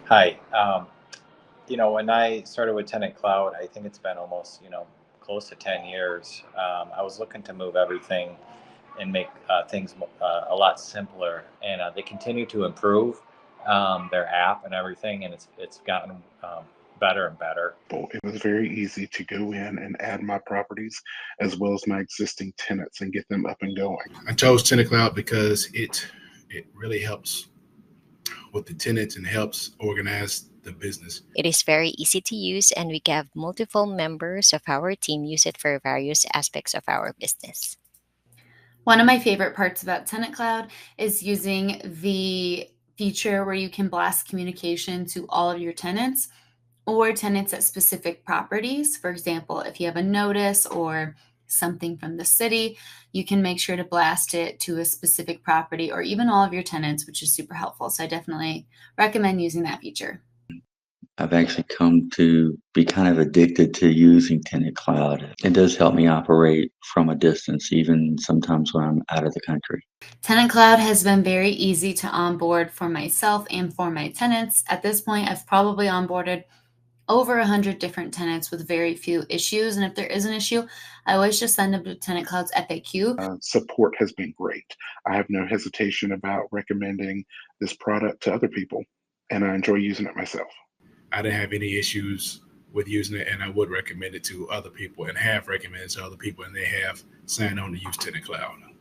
Hi. When I started with TenantCloud, I think it's been almost, close to 10 years. I was looking to move everything and make things a lot simpler. And they continue to improve their app and everything, and it's gotten better and better. It was very easy to go in and add my properties as well as my existing tenants and get them up and going. I chose TenantCloud because it really helps with the tenants and helps organize the business. It is very easy to use, and we have multiple members of our team use it for various aspects of our business. One of my favorite parts about TenantCloud is using the feature where you can blast communication to all of your tenants or tenants at specific properties. For example, if you have a notice or something from the city, you can make sure to blast it to a specific property or even all of your tenants, which is super helpful. So I definitely recommend using that feature. I've actually come to be kind of addicted to using TenantCloud. It does help me operate from a distance, even sometimes when I'm out of the country. TenantCloud has been very easy to onboard for myself and for my tenants. At this point, I've probably onboarded over 100 different tenants with very few issues. And if there is an issue, I always just send them to TenantCloud's FAQ. Support has been great. I have no hesitation about recommending this product to other people, and I enjoy using it myself. I didn't have any issues with using it, and I would recommend it to other people and have recommended it to other people, and they have signed on to use TenantCloud.